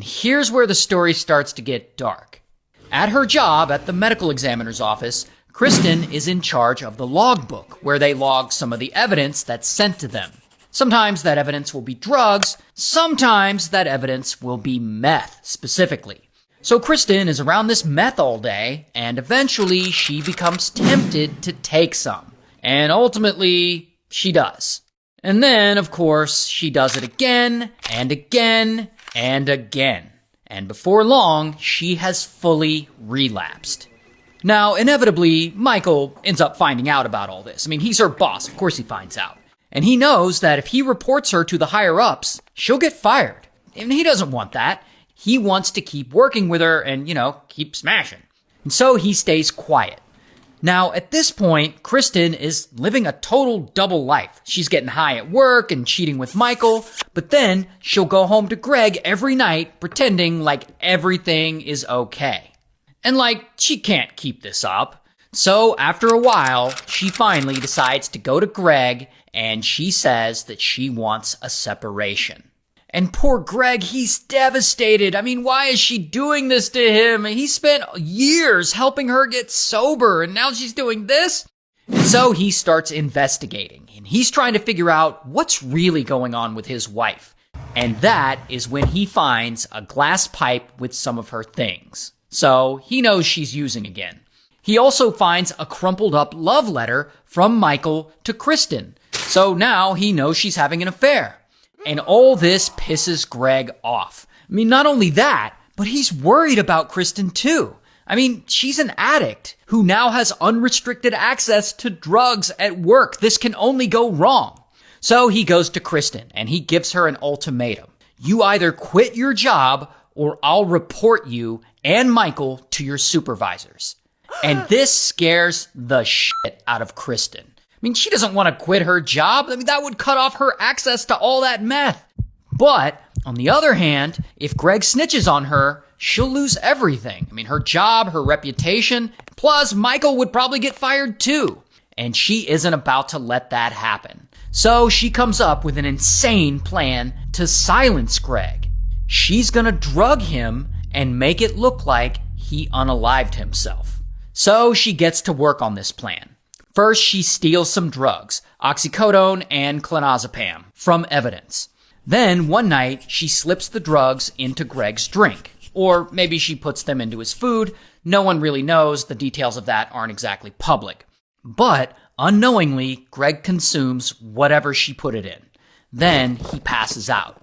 here's where the story starts to get dark. At her job at the medical examiner's office, Kristin is in charge of the logbook, where they log some of the evidence that's sent to them. Sometimes that evidence will be drugs, sometimes that evidence will be meth, specifically. So Kristin is around this meth all day, and eventually she becomes tempted to take some. And ultimately, she does. And then, of course, she does it again, and again, and again. And before long, she has fully relapsed. Now, inevitably, Michael ends up finding out about all this. I mean, he's her boss. Of course he finds out. And he knows that if he reports her to the higher-ups, she'll get fired. And he doesn't want that. He wants to keep working with her and, keep smashing. And so he stays quiet. Now, at this point, Kristin is living a total double life. She's getting high at work and cheating with Michael, but then she'll go home to Greg every night pretending like everything is okay. And she can't keep this up. So after a while, she finally decides to go to Greg and she says that she wants a separation. And poor Greg, he's devastated. I mean, why is she doing this to him? He spent years helping her get sober and now she's doing this? And so he starts investigating and he's trying to figure out what's really going on with his wife. And that is when he finds a glass pipe with some of her things. So he knows she's using again. He also finds a crumpled up love letter from Michael to Kristin. So now he knows she's having an affair. And all this pisses Greg off. I mean, not only that, but he's worried about Kristin too. I mean, she's an addict who now has unrestricted access to drugs at work. This can only go wrong. So he goes to Kristin and he gives her an ultimatum. You either quit your job or I'll report you and Michael to your supervisors. And this scares the shit out of Kristin. I mean, she doesn't want to quit her job. I mean, that would cut off her access to all that meth. But on the other hand, if Greg snitches on her, she'll lose everything. I mean, her job, her reputation, plus Michael would probably get fired too. And she isn't about to let that happen. So she comes up with an insane plan to silence Greg. She's gonna drug him and make it look like he unalived himself. So she gets to work on this plan. First, she steals some drugs, oxycodone and clonazepam, from evidence. Then, one night, she slips the drugs into Greg's drink. Or maybe she puts them into his food. No one really knows. The details of that aren't exactly public. But, unknowingly, Greg consumes whatever she put it in. Then, he passes out.